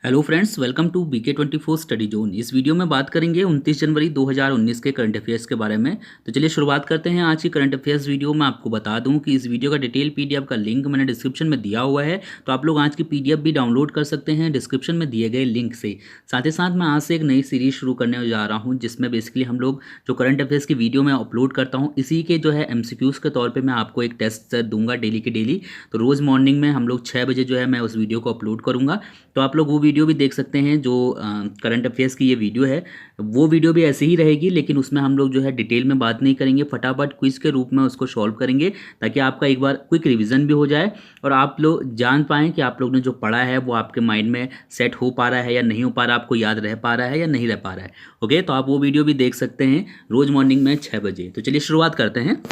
Hello friends, welcome to BK24 study zone. इस video में बात करेंगे 29 जनवरी 2019 के करंट अफेयर्स के बारे में। तो चलिए शुरुआत करते हैं आज की करंट अफेयर्स वीडियो में। आपको बता दूं कि इस वीडियो का डिटेल पीडीएफ का लिंक मैंने डिस्क्रिप्शन में दिया हुआ है, तो आप लोग आज की पीडीएफ भी डाउनलोड कर सकते हैं डिस्क्रिप्शन में दिए गए लिंक से। साथ ही साथ मैं आज से एक नई सीरीज शुरू करने जा रहा हूँ, जिसमें बेसिकली हम लोग जो करंट अफेयर्स की वीडियो मैं अपलोड करता हूँ, इसी के जो है MCQs के तौर पर मैं आपको एक टेस्ट दूंगा डेली के डेली। तो रोज़ मॉर्निंग में हम लोग 6 बजे जो है मैं उस वीडियो को अपलोड करूँगा, तो आप लोग वो वीडियो भी देख सकते हैं। जो करंट अफेयर्स की ये वीडियो है, वो वीडियो भी ऐसे ही रहेगी, लेकिन उसमें हम लोग जो है डिटेल में बात नहीं करेंगे, फटाफट क्विज के रूप में उसको सॉल्व करेंगे, ताकि आपका एक बार क्विक रिवीजन भी हो जाए और आप लोग जान पाएँ कि आप लोग ने जो पढ़ा है वो आपके माइंड में सेट हो पा रहा है या नहीं हो पा रहा, आपको याद रह पा रहा है या नहीं रह पा रहा है। ओके, तो आप वो वीडियो भी देख सकते हैं रोज़ मॉर्निंग में 6 बजे। तो चलिए शुरुआत करते हैं।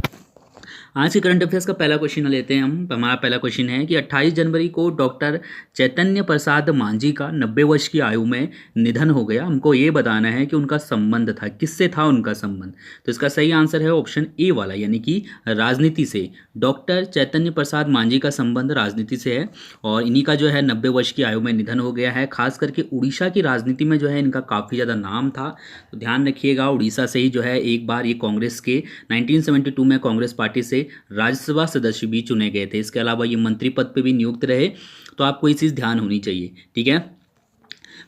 आज के करंट अफेयर्स का पहला क्वेश्चन लेते हैं हम। हमारा पहला क्वेश्चन है कि 28 जनवरी को डॉक्टर चैतन्य प्रसाद मांझी का 90 वर्ष की आयु में निधन हो गया। हमको ये बताना है कि उनका संबंध था, किससे था उनका संबंध। तो इसका सही आंसर है ऑप्शन ए वाला, यानी कि राजनीति से। डॉक्टर चैतन्य प्रसाद मांझी का संबंध राजनीति से है और इन्हीं का जो है 90 वर्ष की आयु में निधन हो गया है। खास करके उड़ीसा की राजनीति में जो है इनका काफ़ी ज़्यादा नाम था, तो ध्यान रखिएगा। उड़ीसा से ही जो है एक बार ये कांग्रेस के 1972 में कांग्रेस पार्टी से राज्यसभा सदस्य भी चुने गए थे। इसके अलावा ये मंत्री पद पे भी नियुक्त रहे, तो आपको ये चीज़ ध्यान होनी चाहिए। ठीक है,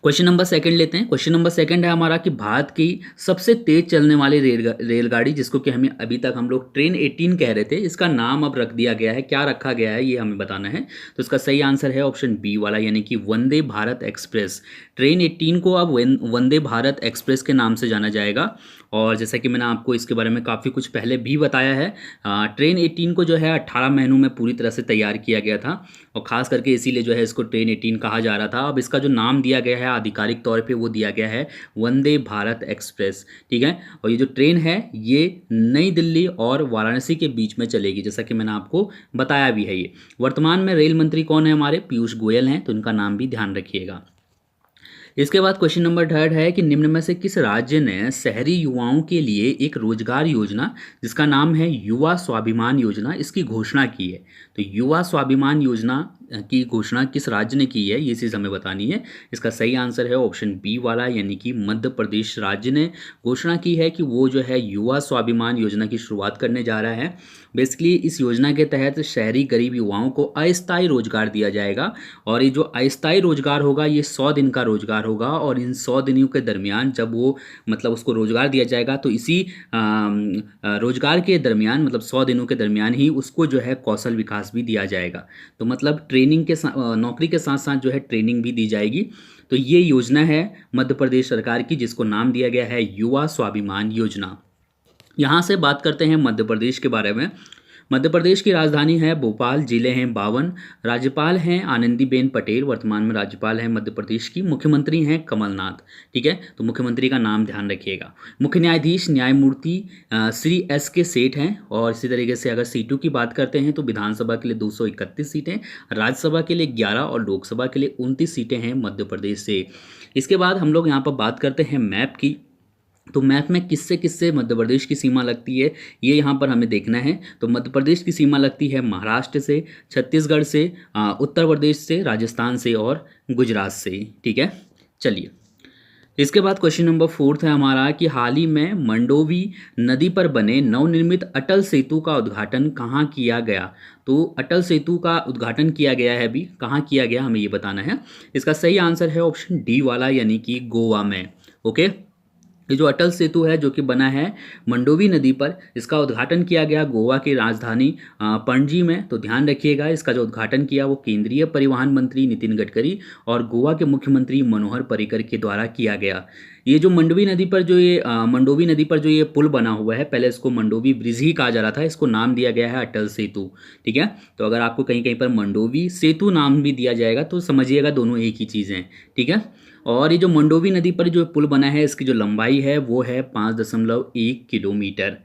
क्वेश्चन नंबर सेकंड लेते हैं। क्वेश्चन नंबर सेकंड है हमारा कि भारत की सबसे तेज चलने वाली रेलगाड़ी, जिसको कि हमें अभी तक हम लोग ट्रेन 18 कह रहे थे, इसका नाम अब रख दिया गया है। क्या रखा गया है ये हमें बताना है। तो इसका सही आंसर है ऑप्शन बी वाला, यानी कि वंदे भारत एक्सप्रेस। ट्रेन 18 को अब वंदे भारत एक्सप्रेस के नाम से जाना जाएगा। और जैसा कि मैंने आपको इसके बारे में काफ़ी कुछ पहले भी बताया है, ट्रेन 18 को जो है 18 महीनों में पूरी तरह से तैयार किया गया था और ख़ास करके इसीलिए जो है इसको ट्रेन 18 कहा जा रहा था। अब इसका जो नाम दिया गया है आधिकारिक तौर पे, वो दिया गया है वंदे भारत एक्सप्रेस। ठीक है, और ये जो ट्रेन है ये नई दिल्ली और वाराणसी के बीच में चलेगी, जैसा कि मैंने आपको बताया भी है। ये वर्तमान में रेल मंत्री कौन है हमारे, पीयूष गोयल हैं, तो इनका नाम भी ध्यान रखिएगा। इसके बाद क्वेश्चन नंबर थर्ड है कि निम्न में से किस राज्य ने शहरी युवाओं के लिए एक रोजगार योजना, जिसका नाम है युवा स्वाभिमान योजना, इसकी घोषणा की है। तो युवा स्वाभिमान योजना की घोषणा किस राज्य ने की है, ये चीज़ हमें बतानी है। इसका सही आंसर है ऑप्शन बी वाला, यानी कि मध्य प्रदेश राज्य ने घोषणा की है कि वो जो है युवा स्वाभिमान योजना की शुरुआत करने जा रहा है। बेसिकली इस योजना के तहत शहरी गरीब युवाओं को अस्थायी रोजगार दिया जाएगा और ये जो अस्थायी रोजगार होगा ये 100 दिन का रोजगार होगा और इन 100 दिनों के दरमियान जब वो मतलब उसको रोजगार दिया जाएगा, तो इसी रोजगार के दरमियान मतलब 100 दिनों के दरमियान ही उसको जो है कौशल विकास भी दिया जाएगा। तो मतलब ट्रेनिंग के नौकरी के साथ साथ जो है ट्रेनिंग भी दी जाएगी। तो ये योजना है मध्य प्रदेश सरकार की, जिसको नाम दिया गया है युवा स्वाभिमान योजना। यहाँ से बात करते हैं मध्य प्रदेश के बारे में। मध्य प्रदेश की राजधानी है भोपाल, जिले हैं 52, राज्यपाल हैं आनंदीबेन पटेल, वर्तमान में राज्यपाल हैं मध्य प्रदेश की, मुख्यमंत्री हैं कमलनाथ। ठीक है, तो मुख्यमंत्री का नाम ध्यान रखिएगा। मुख्य न्यायाधीश न्यायमूर्ति श्री SK सेठ हैं। और इसी तरीके से अगर सीटों की बात करते हैं तो विधानसभा के लिए 231 सीटें, राज्यसभा के लिए 11 और लोकसभा के लिए 29 सीटें हैं मध्य प्रदेश से। इसके बाद हम लोग यहाँ पर बात करते हैं मैप की। तो मैप में किससे किससे मध्य प्रदेश की सीमा लगती है ये यहाँ पर हमें देखना है। तो मध्य प्रदेश की सीमा लगती है महाराष्ट्र से, छत्तीसगढ़ से, उत्तर प्रदेश से, राजस्थान से और गुजरात से। ठीक है, चलिए इसके बाद क्वेश्चन नंबर फोर्थ है हमारा कि हाल ही में मंडोवी नदी पर बने नवनिर्मित अटल सेतु का उद्घाटन कहाँ किया गया। तो अटल सेतु का उद्घाटन किया गया है, अभी कहाँ किया गया हमें ये बताना है। इसका सही आंसर है ऑप्शन डी वाला, यानी कि गोवा में। ओके, ये जो अटल सेतु है जो कि बना है मंडोवी नदी पर, इसका उद्घाटन किया गया गोवा की राजधानी पणजी में। तो ध्यान रखिएगा, इसका जो उद्घाटन किया वो केंद्रीय परिवहन मंत्री नितिन गडकरी और गोवा के मुख्यमंत्री मनोहर पर्रिकर के द्वारा किया गया। ये जो मंडोवी नदी पर जो ये पुल बना हुआ है, पहले इसको मंडोवी ब्रिज ही कहा जा रहा था, इसको नाम दिया गया है अटल सेतु। ठीक है, तो अगर आपको कहीं कहीं पर मंडोवी सेतु नाम भी दिया जाएगा तो समझिएगा दोनों एक ही चीज़ हैं। ठीक है, और ये जो मंडोवी नदी पर जो पुल बना है इसकी जो लंबाई है वो है 5.1 किलोमीटर।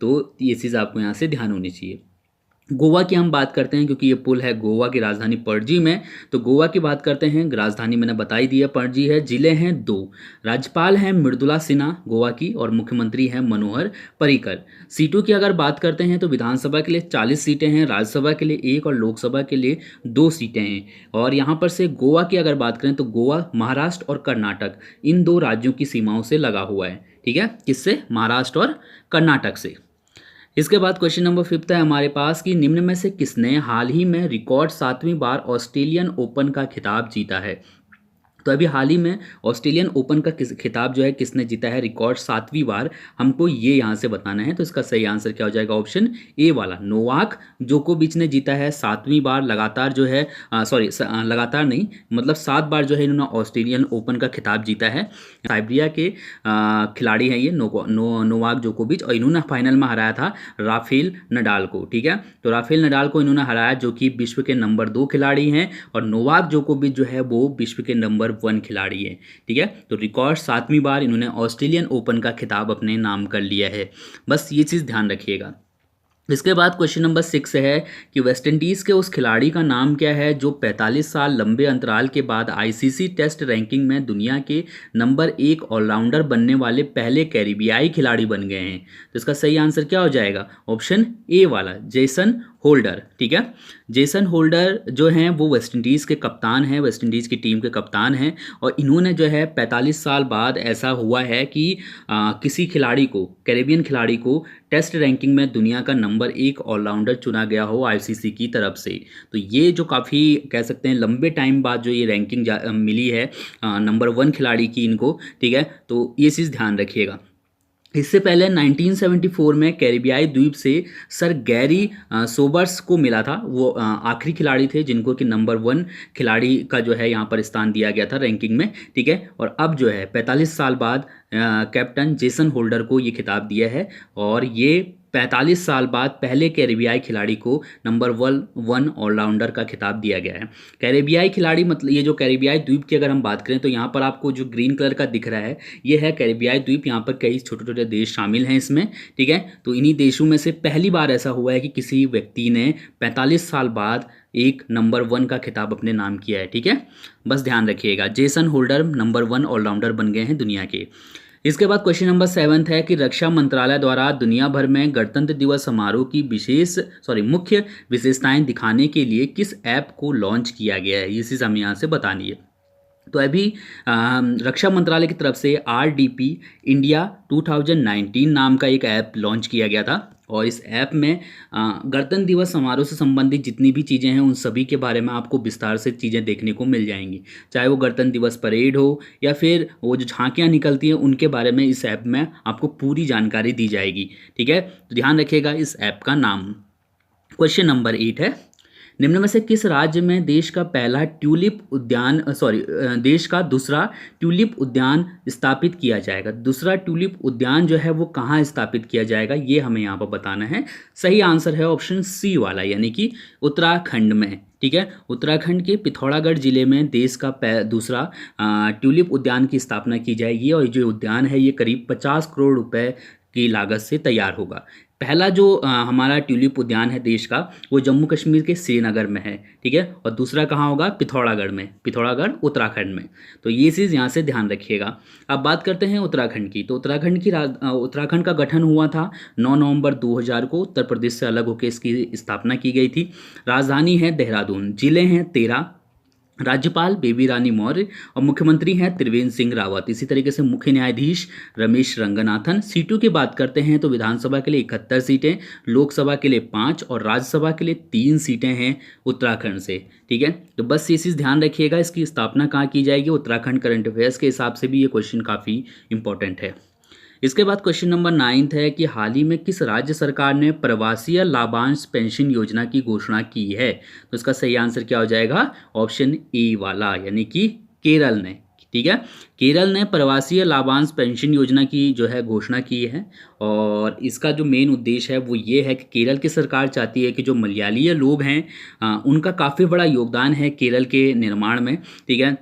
तो ये चीज़ आपको यहाँ से ध्यान होनी चाहिए। गोवा की हम बात करते हैं क्योंकि ये पुल है गोवा की राजधानी पणजी में। तो गोवा की बात करते हैं, राजधानी मैंने बता ही दी है, पणजी है। जिले हैं 2, राज्यपाल हैं मृदुला सिन्हा गोवा की, और मुख्यमंत्री हैं मनोहर पर्रिकर। सीटों की अगर बात करते हैं तो विधानसभा के लिए 40 सीटें हैं, राज्यसभा के लिए 1 और लोकसभा के लिए 2 सीटें हैं। और यहाँ पर से गोवा की अगर बात करें तो गोवा महाराष्ट्र और कर्नाटक, इन 2 राज्यों की सीमाओं से लगा हुआ है। ठीक है, किससे? महाराष्ट्र और कर्नाटक से। इसके बाद क्वेश्चन नंबर 5 है हमारे पास कि निम्न में से किसने हाल ही में रिकॉर्ड 7वीं बार ऑस्ट्रेलियन ओपन का खिताब जीता है? तो अभी हाल ही में ऑस्ट्रेलियन ओपन का खिताब जो है किसने जीता है रिकॉर्ड 7वीं बार, हमको ये यहाँ से बताना है। तो इसका सही आंसर क्या हो जाएगा? ऑप्शन ए वाला, नोवाक जोकोविच ने जीता है 7वीं बार लगातार जो है, लगातार नहीं, मतलब 7 बार जो है इन्होंने ऑस्ट्रेलियन ओपन का खिताब जीता है। साइब्रिया के खिलाड़ी हैं ये नोवाक जोकोविच, और इन्होंने फाइनल में हराया था राफेल नडाल को। ठीक है, तो राफेल नडाल को इन्होंने हराया, जो कि विश्व के नंबर 2 खिलाड़ी हैं, और नोवाक जोकोविच जो है वो विश्व के नंबर 1 खिलाड़ी है। ठीक है, तो रिकॉर्ड 7वीं बार इन्होंने ऑस्ट्रेलियन ओपन का खिताब अपने नाम कर लिया है। बस ये चीज़ ध्यान रखिएगा। इसके बाद क्वेश्चन नंबर 6 है कि वेस्टइंडीज़ के उस खिलाड़ी का नाम क्या है जो 45 साल लंबे अंतराल के बाद आईसीसी टेस्ट रैंकिंग में दुनिया के नंबर 1 ऑलराउंडर बनने वाले पहले कैरिबियाई खिलाड़ी बन गए हैं? तो इसका सही आंसर क्या हो जाएगा? ऑप्शन ए वाला, जेसन होल्डर। ठीक है, जेसन होल्डर जो हैं वो वेस्टइंडीज़ के कप्तान हैं, वेस्टइंडीज़ की टीम के कप्तान हैं, और इन्होंने जो है 45 साल बाद ऐसा हुआ है कि किसी खिलाड़ी को, कैरेबियन खिलाड़ी को टेस्ट रैंकिंग में दुनिया का नंबर 1 ऑलराउंडर चुना गया हो आईसीसी की तरफ से। तो ये जो काफ़ी कह सकते हैं लंबे टाइम बाद जो ये रैंकिंग मिली है नंबर 1 खिलाड़ी की इनको। ठीक है, तो ये चीज़ ध्यान रखिएगा। इससे पहले 1974 में कैरिबियाई द्वीप से सर गैरी सोबर्स को मिला था। वो आखिरी खिलाड़ी थे जिनको कि नंबर 1 खिलाड़ी का जो है यहाँ पर स्थान दिया गया था रैंकिंग में। ठीक है, और अब जो है 45 साल बाद कैप्टन जेसन होल्डर को ये खिताब दिया है, और ये 45 साल बाद पहले कैरिबियाई खिलाड़ी को नंबर 1 ऑलराउंडर का खिताब दिया गया है। कैरिबियाई खिलाड़ी मतलब ये जो कैरिबियाई द्वीप की अगर हम बात करें तो यहाँ पर आपको जो ग्रीन कलर का दिख रहा है ये है कैरिबियाई द्वीप। यहाँ पर कई छोटे छोटे देश शामिल हैं इसमें। ठीक है, तो इन्हीं देशों में से पहली बार ऐसा हुआ है कि किसी व्यक्ति ने 45 साल बाद एक नंबर 1 का खिताब अपने नाम किया है। ठीक है, बस ध्यान रखिएगा, जेसन होल्डर नंबर 1 ऑलराउंडर बन गए हैं दुनिया के। इसके बाद क्वेश्चन नंबर 7 है कि रक्षा मंत्रालय द्वारा दुनिया भर में गणतंत्र दिवस समारोह की मुख्य विशेषताएं दिखाने के लिए किस ऐप को लॉन्च किया गया है? ये चीज़ हमें यहाँ से बतानी है। तो अभी रक्षा मंत्रालय की तरफ से RDP इंडिया 2019 नाम का एक ऐप लॉन्च किया गया था, और इस ऐप में गणतंत्र दिवस समारोह से संबंधित जितनी भी चीज़ें हैं उन सभी के बारे में आपको विस्तार से चीज़ें देखने को मिल जाएंगी। चाहे वो गणतंत्र दिवस परेड हो या फिर वो जो झांकियाँ निकलती हैं उनके बारे में इस ऐप में आपको पूरी जानकारी दी जाएगी। ठीक है, तो ध्यान रखिएगा इस ऐप का नाम। क्वेश्चन नंबर 8 है, निम्न में से किस राज्य में देश का दूसरा ट्यूलिप उद्यान स्थापित किया जाएगा? दूसरा ट्यूलिप उद्यान जो है वो कहाँ स्थापित किया जाएगा ये हमें यहाँ पर बताना है। सही आंसर है ऑप्शन सी वाला, यानी कि उत्तराखंड में। ठीक है, उत्तराखंड के पिथौरागढ़ जिले में देश का दूसरा ट्यूलिप उद्यान की स्थापना की जाएगी, और जो उद्यान है ये करीब 50 करोड़ रुपए की लागत से तैयार होगा। पहला जो हमारा ट्यूलिप उद्यान है देश का वो जम्मू कश्मीर के श्रीनगर में है। ठीक है, और दूसरा कहाँ होगा? पिथौरागढ़ में, पिथौरागढ़ उत्तराखंड में। तो ये चीज़ यहाँ से ध्यान रखिएगा। अब बात करते हैं उत्तराखंड की। तो उत्तराखंड का गठन हुआ था 9 नवंबर 2000 को। उत्तर प्रदेश से अलग होकर इसकी स्थापना की गई थी। राजधानी है देहरादून, जिले हैं 13, राज्यपाल बेबी रानी मौर्य, और मुख्यमंत्री हैं त्रिवेंद्र सिंह रावत। इसी तरीके से मुख्य न्यायाधीश रमेश रंगनाथन। सीटों की बात करते हैं तो विधानसभा के लिए 71 सीटें, लोकसभा के लिए 5 और राज्यसभा के लिए 3 सीटें हैं उत्तराखंड से। ठीक है, तो बस ये चीज़ ध्यान रखिएगा, इसकी स्थापना कहाँ की जाएगी? उत्तराखंड। करंट अफेयर्स के हिसाब से भी ये क्वेश्चन काफ़ी इंपॉर्टेंट है। इसके बाद क्वेश्चन नंबर 9 है कि हाल ही में किस राज्य सरकार ने प्रवासी लाभांश पेंशन योजना की घोषणा की है? तो इसका सही आंसर क्या हो जाएगा? ऑप्शन ए वाला, यानी कि केरल ने। ठीक है, केरल ने प्रवासी लाभांश पेंशन योजना की जो है घोषणा की है, और इसका जो मेन उद्देश्य है वो ये है कि केरल की सरकार चाहती है कि जो मलयाली लोग हैं उनका काफ़ी बड़ा योगदान है केरल के निर्माण में। ठीक है,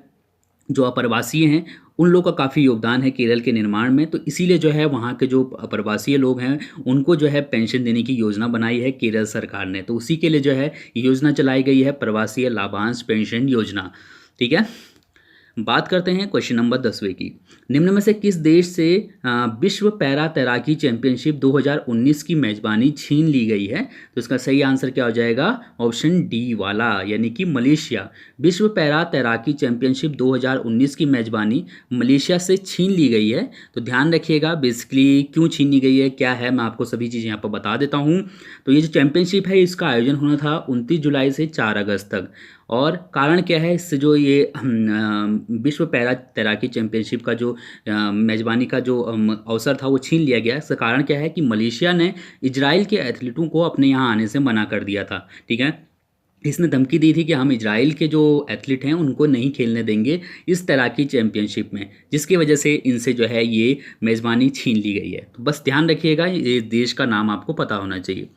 जो अप्रवासी हैं उन लोगों का काफ़ी योगदान है केरल के निर्माण में, तो इसीलिए जो है वहाँ के जो प्रवासी लोग हैं उनको जो है पेंशन देने की योजना बनाई है केरल सरकार ने। तो उसी के लिए जो है योजना चलाई गई है प्रवासी लाभांश पेंशन योजना। ठीक है, बात करते हैं क्वेश्चन नंबर 10वें की। निम्न में से किस देश से विश्व पैरा तैराकी चैंपियनशिप 2019 की मेजबानी छीन ली गई है? तो इसका सही आंसर क्या हो जाएगा? ऑप्शन डी वाला, यानी कि मलेशिया। विश्व पैरा तैराकी चैंपियनशिप 2019 की मेजबानी मलेशिया से छीन ली गई है। तो ध्यान रखिएगा बेसिकली क्यों छीनी गई है, क्या है, मैं आपको सभी चीज़ें यहाँ पर बता देता हूँ। तो ये जो चैंपियनशिप है इसका आयोजन होना था 29 जुलाई से 4 अगस्त तक। और कारण क्या है, इससे जो ये विश्व पैरा तैराकी चैंपियनशिप का जो मेज़बानी का जो अवसर था वो छीन लिया गया। इसका कारण क्या है कि मलेशिया ने इजराइल के एथलीटों को अपने यहाँ आने से मना कर दिया था। ठीक है, इसने धमकी दी थी कि हम इजराइल के जो एथलीट हैं उनको नहीं खेलने देंगे इस तैराकी चैंपियनशिप में, जिसकी वजह से इनसे जो है ये मेज़बानी छीन ली गई है। तो बस ध्यान रखिएगा, ये देश का नाम आपको पता होना चाहिए।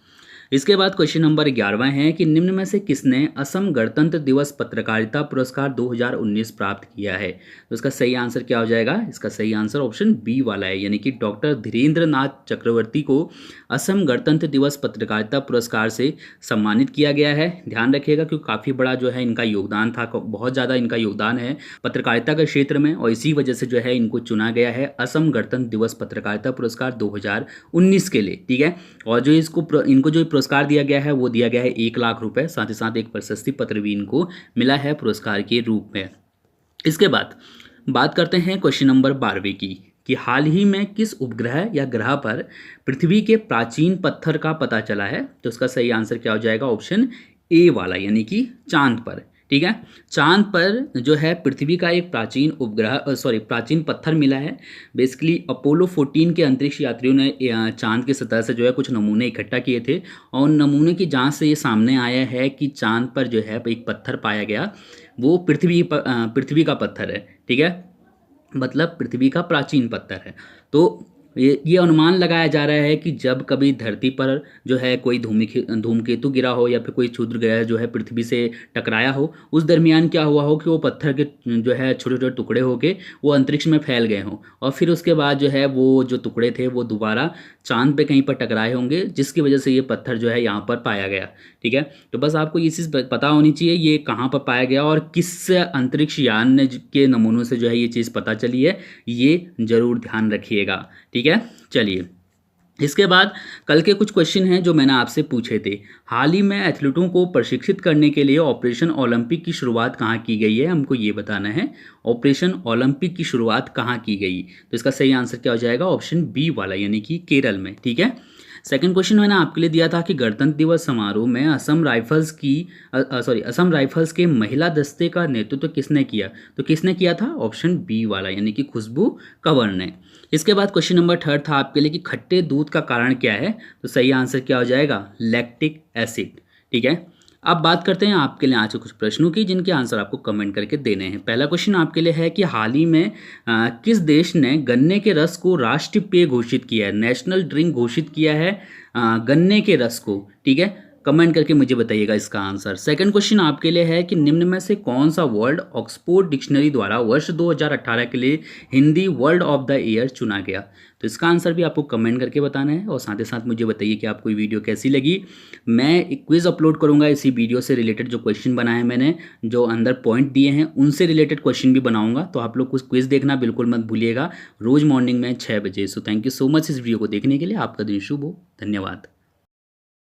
इसके बाद क्वेश्चन नंबर 11वां है कि निम्न में से किसने असम गणतंत्र दिवस पत्रकारिता पुरस्कार 2019 प्राप्त किया है? तो इसका सही आंसर क्या हो जाएगा? इसका सही आंसर ऑप्शन बी वाला है, यानी कि डॉक्टर धीरेन्द्र नाथ चक्रवर्ती को असम गणतंत्र दिवस पत्रकारिता पुरस्कार से सम्मानित किया गया है। ध्यान रखिएगा क्योंकि काफ़ी बड़ा जो है इनका योगदान था, बहुत ज़्यादा इनका योगदान है पत्रकारिता के क्षेत्र में, और इसी वजह से जो है इनको चुना गया है असम गणतंत्र दिवस पत्रकारिता पुरस्कार 2019 के लिए। ठीक है, और जो इनको जो पुरस्कार दिया गया है वो दिया गया है 1 लाख रुपए, साथ ही साथ एक प्रशस्ति पत्र भी इनको मिला है पुरस्कार के रूप में। इसके बाद बात करते हैं क्वेश्चन नंबर 12वें की कि हाल ही में किस उपग्रह या ग्रह पर पृथ्वी के प्राचीन पत्थर का पता चला है? तो उसका सही आंसर क्या हो जाएगा? ऑप्शन ए वाला, यानी कि चांद पर। ठीक है, चांद पर जो है पृथ्वी का एक प्राचीन प्राचीन पत्थर मिला है। बेसिकली अपोलो 14 के अंतरिक्ष यात्रियों ने चांद की सतह से जो है कुछ नमूने इकट्ठा किए थे, और नमूने की जांच से ये सामने आया है कि चांद पर जो है एक पत्थर पाया गया, वो पृथ्वी का पत्थर है। ठीक है, मतलब पृथ्वी का प्राचीन पत्थर है। तो ये अनुमान लगाया जा रहा है कि जब कभी धरती पर जो है कोई धूमकेतु गिरा हो या फिर कोई क्षुद्र ग्रह जो है पृथ्वी से टकराया हो, उस दरमियान क्या हुआ हो कि वो पत्थर के जो है छोटे छोटे टुकड़े होके वो अंतरिक्ष में फैल गए हों, और फिर उसके बाद जो है वो जो टुकड़े थे वो दोबारा चांद पे कहीं पर टकराए होंगे, जिसकी वजह से ये पत्थर जो है यहाँ पर पाया गया। ठीक है, तो बस आपको ये चीज़ पता होनी चाहिए ये कहाँ पर पाया गया और किस अंतरिक्ष यान के नमूनों से जो है ये चीज़ पता चली है, ये जरूर ध्यान रखिएगा। ठीक है, चलिए इसके बाद कल के कुछ क्वेश्चन हैं जो मैंने आपसे पूछे थे। हाल ही में एथलीटों को प्रशिक्षित करने के लिए ऑपरेशन ओलंपिक की शुरुआत कहाँ की गई है, हमको ये बताना है। ऑपरेशन ओलंपिक की शुरुआत कहाँ की गई? तो इसका सही आंसर क्या हो जाएगा? ऑप्शन बी वाला, यानी कि केरल में। ठीक है, सेकंड क्वेश्चन मैंने आपके लिए दिया था कि गणतंत्र दिवस समारोह में असम राइफल्स के महिला दस्ते का नेतृत्व किसने किया? तो किसने किया था? ऑप्शन बी वाला, यानी कि खुशबू कंवर ने। इसके बाद क्वेश्चन नंबर 3 था आपके लिए कि खट्टे दूध का कारण क्या है? तो सही आंसर क्या हो जाएगा? Lactic acid. ठीक है, अब बात करते हैं आपके लिए आज के कुछ प्रश्नों की जिनके आंसर आपको कमेंट करके देने हैं। पहला क्वेश्चन आपके लिए है कि हाल ही में किस देश ने गन्ने के रस को राष्ट्रीय पेय घोषित किया है? नेशनल ड्रिंक घोषित किया है गन्ने के रस को। ठीक है, कमेंट करके मुझे बताइएगा इसका आंसर। सेकंड क्वेश्चन आपके लिए है कि निम्न में से कौन सा वर्ड ऑक्सफोर्ड डिक्शनरी द्वारा वर्ष 2018 के लिए Hindi word of the year चुना गया? तो इसका आंसर भी आपको कमेंट करके बताना है, और साथ ही साथ मुझे बताइए कि आपको ये वीडियो कैसी लगी। मैं एक क्विज़ अपलोड करूंगा इसी वीडियो से रिलेटेड, जो क्वेश्चन बनाए मैंने, जो अंदर पॉइंट दिए हैं उनसे रिलेटेड क्वेश्चन भी बनाऊंगा, तो आप लोग कुछ क्विज़ देखना बिल्कुल मत भूलिएगा, रोज़ मॉर्निंग में 6 बजे। So thank you so much इस वीडियो को देखने के लिए। आपका दिन शुभ हो। धन्यवाद।